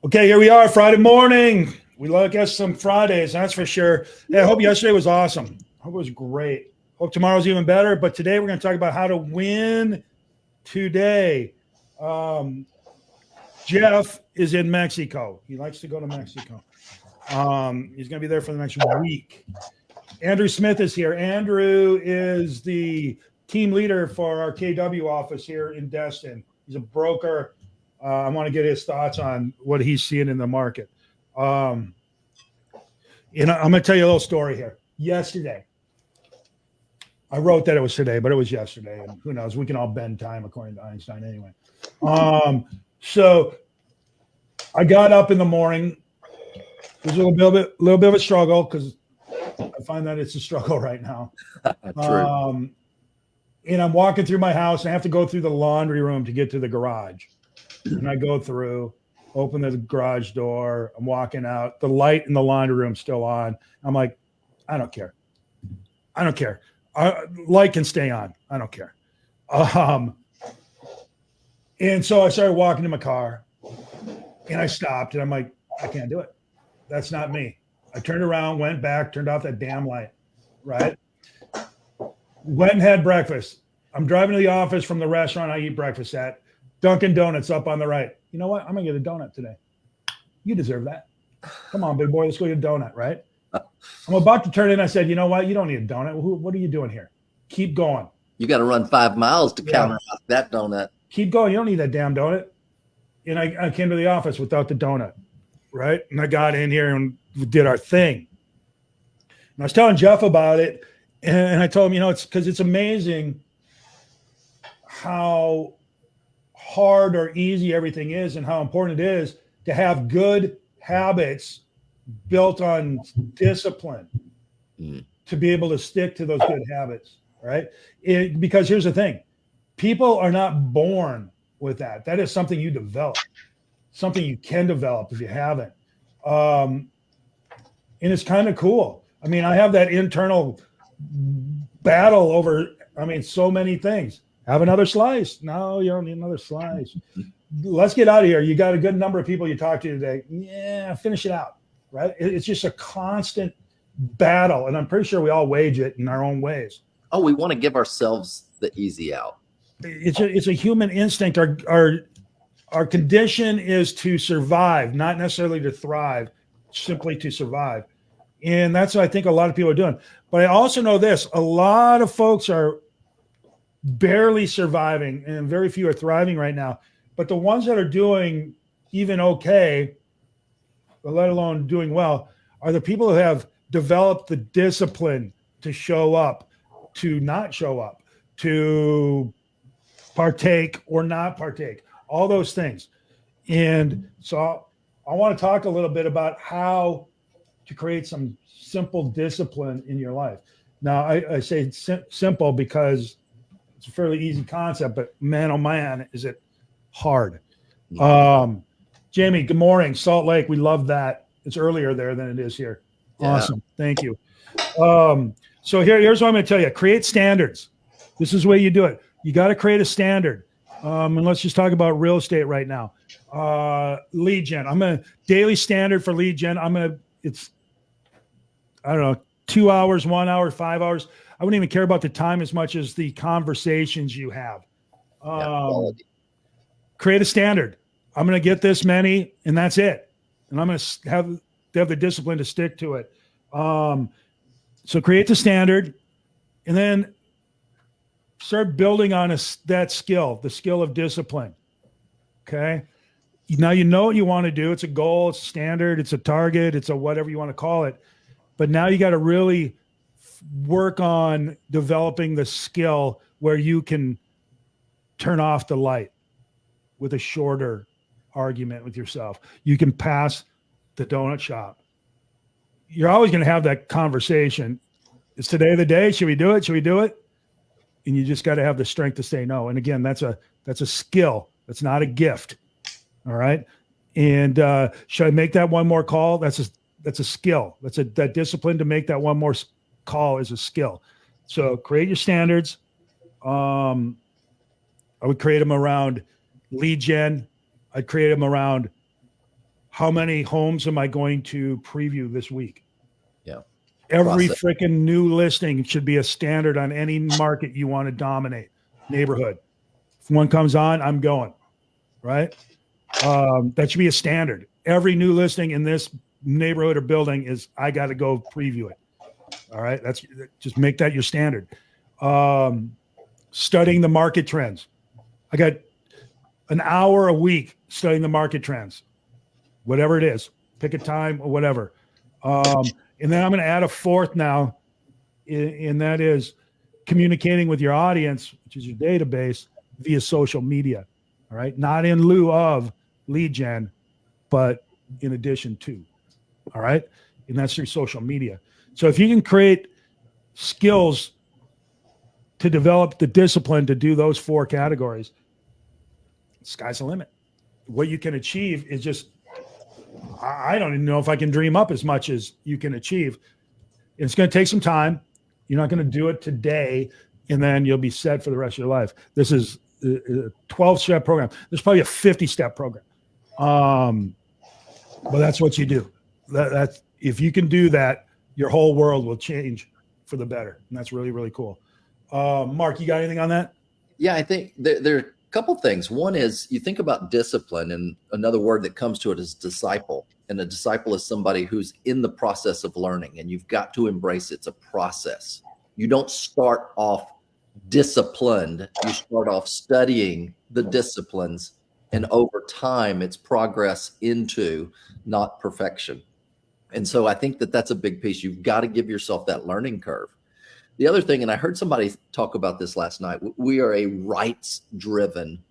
Okay, here we are, Friday morning. We like us some Fridays, that's for sure. Hey, I hope yesterday was awesome. I hope it was great. Hope tomorrow's even better. But today we're going to talk about how to win today. Jeff is in Mexico. He likes to go to Mexico. He's going to be there for the next week. Andrew Smith is here. Andrew is the team leader for our KW office here in Destin. He's a broker. I want to get his thoughts on what he's seeing in the market. I'm going to tell you a little story here. Yesterday, I wrote that it was today, but it was yesterday. And who knows? We can all bend time according to Einstein anyway. So I got up in the morning. It was a little bit of a struggle because I find that it's a struggle right now. True. And I'm walking through my house and I have to go through the laundry room to get to the garage. And I go through, open the garage door. I'm walking out. The light in the laundry room's still on. I'm like, I don't care. Light can stay on. I don't care. And so I started walking to my car and I stopped and I'm like, I can't do it. That's not me. I turned around, went back, turned off that damn light, right? Went and had breakfast. I'm driving to the office from the restaurant I eat breakfast at. Dunkin' Donuts up on the right. You know what? I'm going to get a donut today. You deserve that. Come on, big boy. Let's go get a donut, right? I'm about to turn in. I said, you know what? You don't need a donut. What are you doing here? Keep going. You got to run 5 miles to counteract that donut. Keep going. You don't need that damn donut. And I came to the office without the donut, right? And I got in here and we did our thing. And I was telling Jeff about it. And I told him, it's because it's amazing how hard or easy everything is and how important it is to have good habits built on discipline to be able to stick to those good habits, right? Because here's the thing. People are not born with that. That is something you develop, something you can develop if you haven't. And it's kind of cool. I mean, I have that internal battle over, so many things. Have another slice. No, you don't need another slice. Let's get out of here. You got a good number of people you talk to today. Yeah, finish it out, right? It's just a constant battle. And I'm pretty sure we all wage it in our own ways. Oh, we want to give ourselves the easy out. It's a human instinct. Our condition is to survive, not necessarily to thrive, simply to survive. And that's what I think a lot of people are doing. But I also know this, a lot of folks are barely surviving and very few are thriving right now. But the ones that are doing even okay, let alone doing well, are the people who have developed the discipline to show up, to not show up, to partake or not partake, all those things. And so I want to talk a little bit about how to create some simple discipline in your life. Now, I say simple because it's a fairly easy concept, but man, oh man, is it hard. Jamie, good morning. Salt Lake, we love that. It's earlier there than it is here. Yeah. Awesome. Thank you. So here's what I'm going to tell you. Create standards. This is the way you do it. You got to create a standard. And let's just talk about real estate right now. Lead gen. I'm a daily standard for lead gen. It's 2 hours, 1 hour, 5 hours. I wouldn't even care about the time as much as the conversations you have. Create a standard. I'm going to get this many, and that's it. And I'm going to have the discipline to stick to it. So create the standard, and then start building on that skill, the skill of discipline. Okay. Now you know what you want to do. It's a goal, it's a standard, it's a target, it's a whatever you want to call it. But now you got to really work on developing the skill where you can turn off the light with a shorter argument with yourself. You can pass the donut shop. You're always going to have that conversation. Is today the day? Should we do it? Should we do it? And you just got to have the strength to say no. And again, that's a skill. That's not a gift. All right. And should I make that one more call? That's a skill. That discipline to make that one more call is a skill. So create your standards. I would create them around lead gen. I'd create them around how many homes am I going to preview this week? Yeah. Every Process. freaking new listing should be a standard on any market you want to dominate. Neighborhood. If one comes on, I'm going. Right? That should be a standard. Every new listing in this neighborhood or building is, I got to go preview it. All right. That's just make that your standard. Studying the market trends. I got an hour a week studying the market trends, whatever it is, pick a time or whatever. And then I'm going to add a fourth now, and that is communicating with your audience, which is your database, via social media. All right. Not in lieu of lead gen, but in addition to. All right. And that's through social media. So if you can create skills to develop the discipline to do those 4 categories, sky's the limit. What you can achieve is just, I don't even know if I can dream up as much as you can achieve. It's going to take some time. You're not going to do it today, and then you'll be set for the rest of your life. This is a 12-step program. There's probably a 50-step program. But that's what you do. That's if you can do that, your whole world will change for the better. And that's really, really cool. Mark, you got anything on that? Yeah, I think there are a couple things. One is you think about discipline, and another word that comes to it is disciple. And a disciple is somebody who's in the process of learning, and you've got to embrace it's a process. You don't start off disciplined. You start off studying the disciplines, and over time, it's progress into not perfection. And so I think that that's a big piece. You've got to give yourself that learning curve. The other thing, and I heard somebody talk about this last night, we are a rights-driven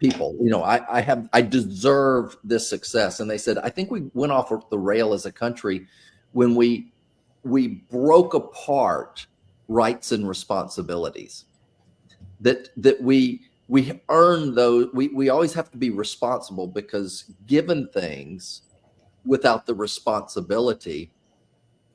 people. You know, I deserve this success. And they said, I think we went off the rail as a country when we broke apart rights and responsibilities. That we earn those. We always have to be responsible, because given things without the responsibility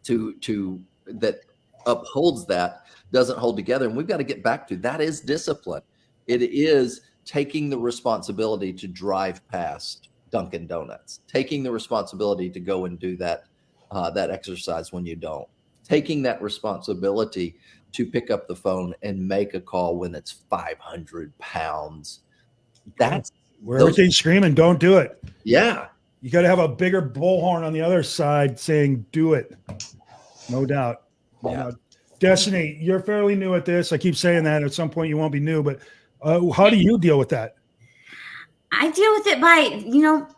to that upholds that doesn't hold together. And we've got to get back to that is discipline. It is taking the responsibility to drive past Dunkin' Donuts, taking the responsibility to go and do that exercise when you don't, taking that responsibility to pick up the phone and make a call when it's 500 pounds. That's where everything's screaming, don't do it. Yeah. You got to have a bigger bullhorn on the other side saying, do it. No doubt. Yeah. Destiny, you're fairly new at this. I keep saying that. At some point you won't be new, but how do you deal with that? I deal with it by,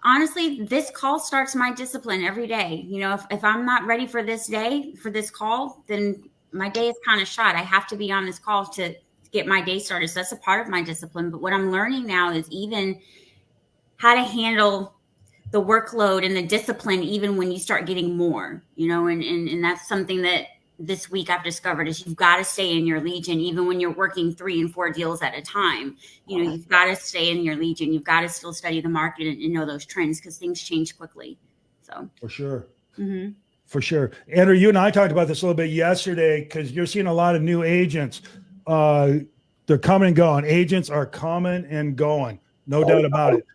honestly, this call starts my discipline every day. If I'm not ready for this day, for this call, then my day is kind of shot. I have to be on this call to get my day started. So that's a part of my discipline. But what I'm learning now is even how to handle the workload and the discipline, even when you start getting more, and that's something that this week I've discovered is you've got to stay in your legion, even when you're working 3 and 4 deals at a time. You've got to stay in your legion. You've got to still study the market and know those trends, because things change quickly. So for sure. Mm-hmm. For sure. Andrew, you and I talked about this a little bit yesterday, because you're seeing a lot of new agents. They're coming and going. Agents are coming and going. No doubt about it.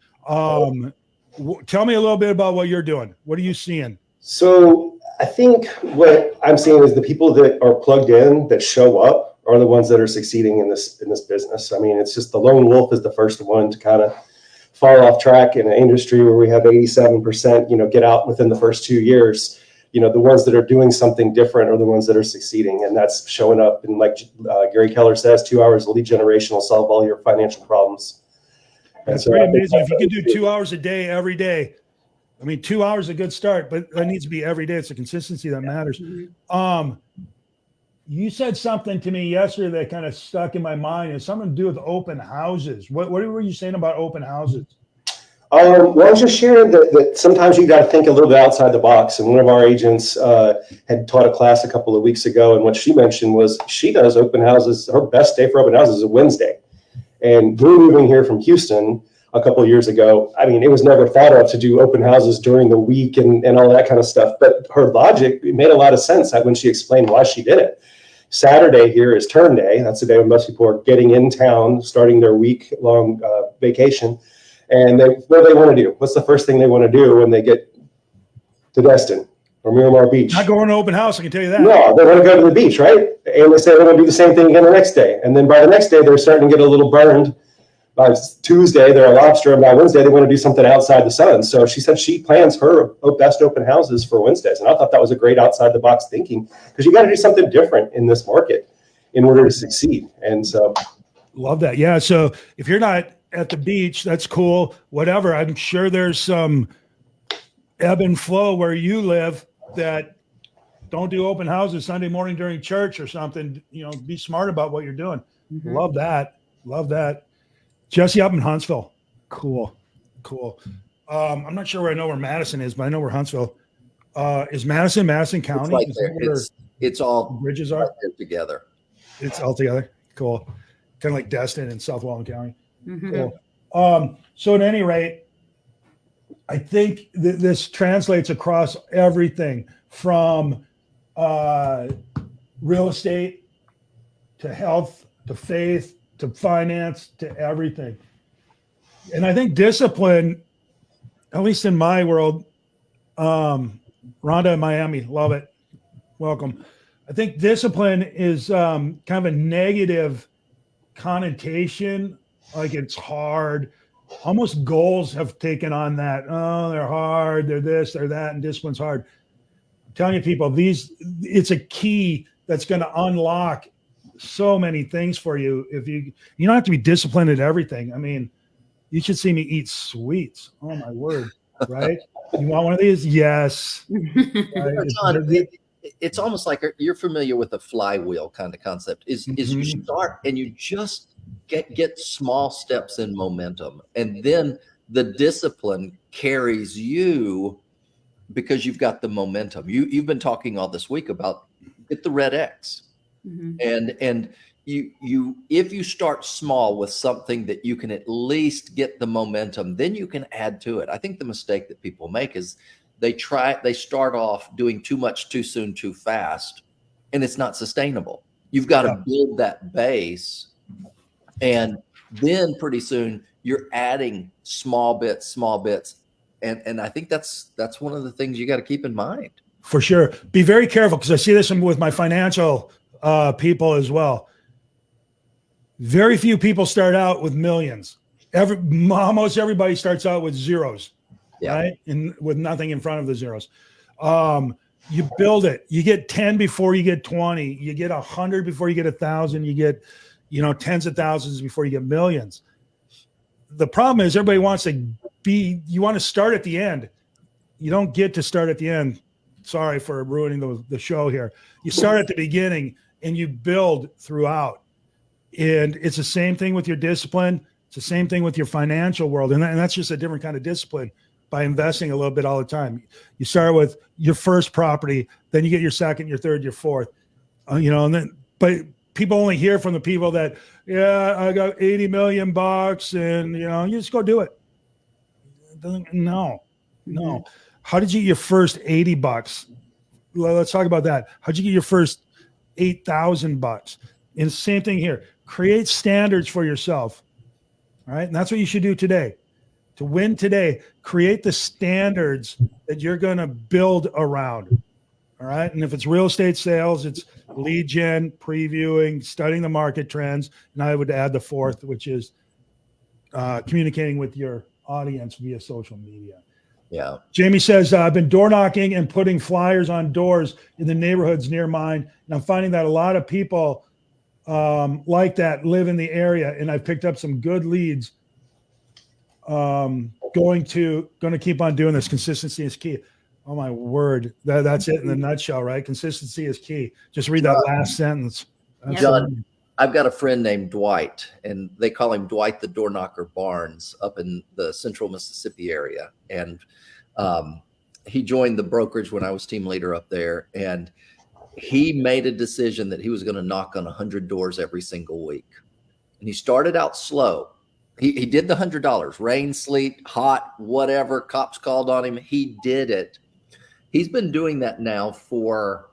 Tell me a little bit about what you're doing. What are you seeing? So I think what I'm seeing is the people that are plugged in, that show up, are the ones that are succeeding in this business. I mean, it's just the lone wolf is the first one to kind of fall off track in an industry where we have 87%, get out within the first 2 years. The ones that are doing something different are the ones that are succeeding. And that's showing up. And like Gary Keller says, 2 hours of lead generation will solve all your financial problems. That's pretty amazing. If you can do 2 hours a day, every day. I mean, 2 hours is a good start, but that needs to be every day. It's the consistency that matters. You said something to me yesterday that kind of stuck in my mind. It's something to do with open houses. What were you saying about open houses? Well, I was just sharing that sometimes you got to think a little bit outside the box. And one of our agents had taught a class a couple of weeks ago. And what she mentioned was she does open houses. Her best day for open houses is a Wednesday. And we're moving here from Houston a couple of years ago. I mean, it was never thought of to do open houses during the week and all that kind of stuff. But her logic, it made a lot of sense when she explained why she did it. Saturday here is turn day. That's the day when most people are getting in town, starting their week-long vacation. And what do they want to do? What's the first thing they want to do when they get to Destin or Miramar Beach? Not going to open house, I can tell you that. No, they want to go to the beach, right? And they say they're going to do the same thing again the next day. And then by the next day, they're starting to get a little burned. By Tuesday, they're a lobster. And by Wednesday, they want to do something outside the sun. So she said she plans her best open houses for Wednesdays. And I thought that was a great outside the box thinking, because you got to do something different in this market in order to succeed. And so. Love that. Yeah. So if you're not at the beach, that's cool. Whatever. I'm sure there's some ebb and flow where you live that don't do open houses Sunday morning during church or something. You know, be smart about what you're doing. Mhm. Love that. Love that. Jesse up in Huntsville. Cool. I'm not sure where I know where Madison is, but I know where Huntsville is. Madison County. It's right Is there. that where It's the all bridges right are. there together. It's all together. Cool. Kind of like Destin and South Walton County. Mhm. Cool. So at any rate, I think this translates across everything from real estate to health to faith to finance to everything. And I think discipline, at least in my world, Rhonda in Miami, love it. Welcome. I think discipline is kind of a negative connotation, like it's hard. Almost goals have taken on that. Oh, they're hard, they're this, they're that, and discipline's hard. I'm telling you, people, it's a key that's going to unlock so many things for you. If you don't have to be disciplined at everything. I mean, you should see me eat sweets. Oh my word, right? You want one of these? Yes. Right? John, it's almost like you're familiar with a flywheel kind of concept. Is you start and you just get small steps in momentum, and then the discipline carries you because you've got the momentum. You've been talking all this week about get the red X, and you if you start small with something that you can at least get the momentum, then you can add to it. I think the mistake that people make is they start off doing too much too soon, too fast, and it's not sustainable. You've got to build that base, and then pretty soon you're adding small bits. And I think that's one of the things you got to keep in mind. For sure. Be very careful, because I see this with my financial people as well. Very few people start out with millions. Almost everybody starts out with zeros. Yeah. Right? And with nothing in front of the zeros. You build it. You get 10 before you get 20. You get 100 before you get 1,000. You get, tens of thousands before you get millions. The problem is everybody wants to you want to start at the end. You don't get to start at the end. Sorry for ruining the show here. You start at the beginning and you build throughout. And it's the same thing with your discipline. It's the same thing with your financial world. And that's just a different kind of discipline. By investing a little bit all the time. You start with your first property, then you get your second, your third, your fourth, but people only hear from the people that, I got 80 million bucks and, you just go do it. No. How did you get your first 80 bucks? Well, let's talk about that. How'd you get your first 8,000 bucks? And the same thing here, create standards for yourself. All right. And that's what you should do today. To win today, create the standards that you're going to build around. All right. And if it's real estate sales, it's lead gen, previewing, studying the market trends. And I would add the fourth, which is communicating with your audience via social media. Yeah. Jamie says, I've been door knocking and putting flyers on doors in the neighborhoods near mine. And I'm finding that a lot of people like that live in the area. And I've picked up some good leads. Going to keep on doing this. Consistency is key. Oh my word. That's it in a nutshell, right? Consistency is key. Just read that last sentence. John, I've got a friend named Dwight, and they call him Dwight the Door Knocker Barnes up in the central Mississippi area. And he joined the brokerage when I was team leader up there. And he made a decision that he was going to knock on 100 doors every single week. And he started out slow. He did the $100, rain, sleet, hot, whatever. Cops called on him. He did it. He's been doing that now for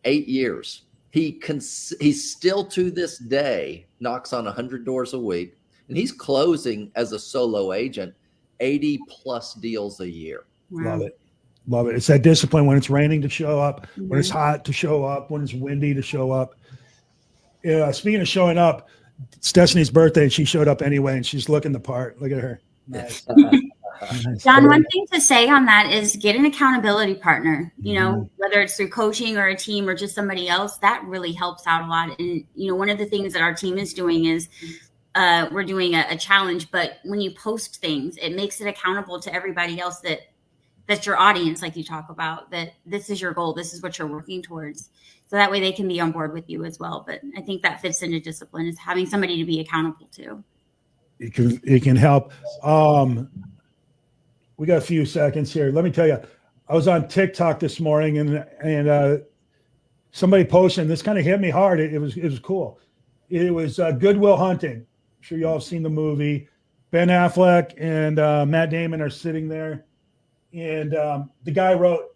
8 years. He's still to this day knocks on 100 doors a week, and he's closing as a solo agent 80 plus deals a year. Love it. Love it. It's that discipline when it's raining to show up, when it's Mhm. hot to show up, when it's windy to show up. Yeah. Speaking of showing up, it's Destiny's birthday and she showed up anyway and she's looking the part. Look at her. Nice. Nice. John, one thing to say on that is get an accountability partner, you know, Mhm. whether it's through coaching or a team or just somebody else, that really helps out a lot. And, you know, one of the things that our team is doing is we're doing a challenge, but when you post things, it makes it accountable to everybody else that's your audience, like you talk about, that this is your goal, this is what you're working towards. So that way they can be on board with you as well. But I think that fits into discipline, is having somebody to be accountable to. It can help. We got a few seconds here. Let me tell you, I was on TikTok this morning and somebody posted, and this kind of hit me hard. It was cool. It was Good Will Hunting. I'm sure you all have seen the movie. Ben Affleck and Matt Damon are sitting there, and the guy wrote,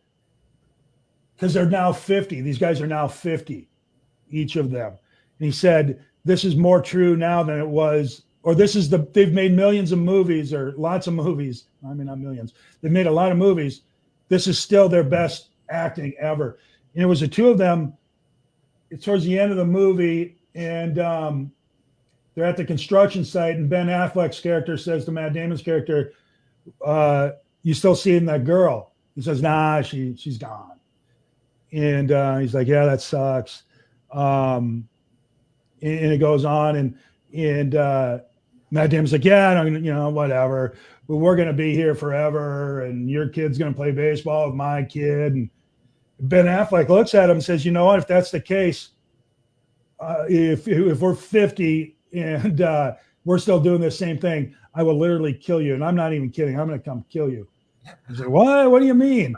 because they're now 50. These guys are now 50, each of them. And he said, "This is more true now than it was." Or they've made millions of movies or lots of movies. I mean, not millions. They've made a lot of movies. This is still their best acting ever. And it was the two of them towards the end of the movie. And they're at the construction site. And Ben Affleck's character says to Matt Damon's character, "You still seeing that girl?" He says, "Nah, she's gone." And he's like, "Yeah, that sucks." And it goes on. And Matt Damon's like, "Yeah, whatever. But we're going to be here forever. And your kid's going to play baseball with my kid." And Ben Affleck looks at him and says, "You know what? If that's the case, if we're 50 and we're still doing the same thing, I will literally kill you. And I'm not even kidding. I'm going to come kill you." He's like, "What? What do you mean?"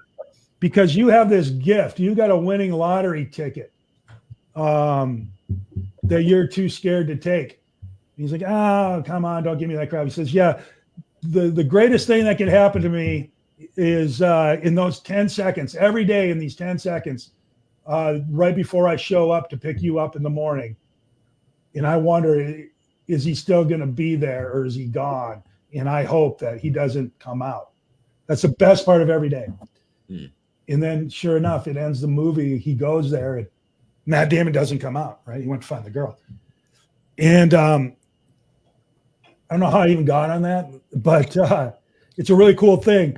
"Because you have this gift. You got a winning lottery ticket that you're too scared to take." He's like, "Oh, come on, don't give me that crap." He says, "Yeah, the greatest thing that can happen to me is in those 10 seconds, every day in these 10 seconds, right before I show up to pick you up in the morning. And I wonder, is he still going to be there or is he gone? And I hope that he doesn't come out." That's the best part of every day. And then sure enough, it ends the movie. He goes there and Matt Damon doesn't come out, right? He went to find the girl. And I don't know how I even got on that, but it's a really cool thing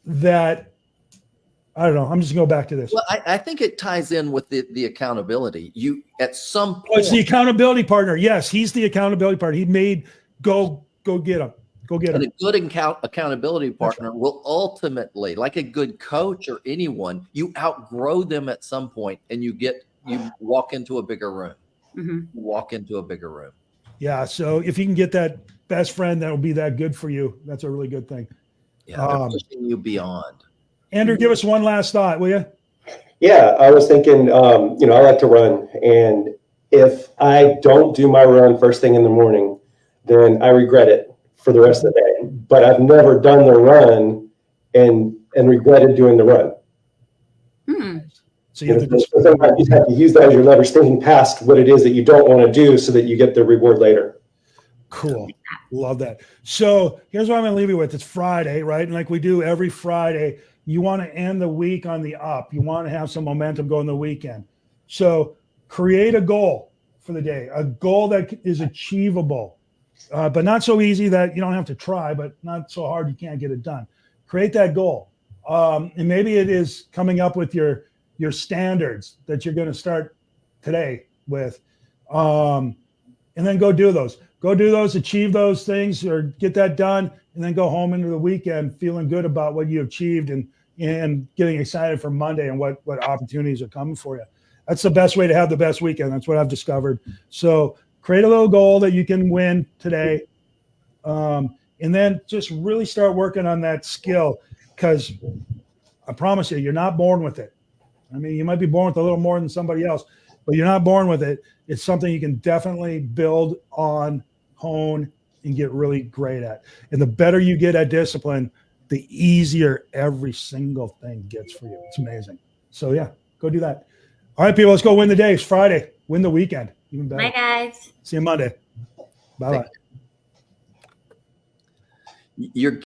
that, I don't know. I'm just going to go back to this. Well, I think it ties in with the accountability. You, at some Oh, it's the point, accountability partner. Yes, he's the accountability partner. He made go get him. Go get and him. a good accountability partner will ultimately, like a good coach or anyone, you outgrow them at some point and you walk into a bigger room. Mm-hmm. Walk into a bigger room. Yeah. So if you can get that best friend that will be that good for you, that's a really good thing. Yeah, they're pushing you beyond. Andrew, give us one last thought, will you? Yeah, I was thinking, I like to run. And if I don't do my run first thing in the morning, then I regret it for the rest of the day. But I've never done the run and regretted doing the run. Hmm. So you have to just, So sometimes you have to use that as your leverage, thinking past what it is that you don't want to do so that you get the reward later. cool. Love that. So here's what I'm going to leave you with. It's Friday, right? And like we do every Friday, you want to end the week on the up. You want to have some momentum going the weekend. So create a goal for the day, a goal that is achievable, but not so easy that you don't have to try, but not so hard you can't get it done. Create that goal. And maybe it is coming up with your standards that you're going to start today with. And then go do those. Go do those, achieve those things, or get that done, and then go home into the weekend feeling good about what you achieved and getting excited for Monday and what opportunities are coming for you. That's the best way to have the best weekend. That's what I've discovered. So create a little goal that you can win today, and then just really start working on that skill, because I promise you're not born with it. I mean, you might be born with a little more than somebody else, but you're not born with it. It's something you can definitely build on, hone, and get really great at. And the better you get at discipline, the easier every single thing gets for you. It's amazing. So yeah, go do that. All right, people, let's go win the day. It's Friday. Win the weekend. Even better. Bye, guys. See you Monday. Bye-bye. you're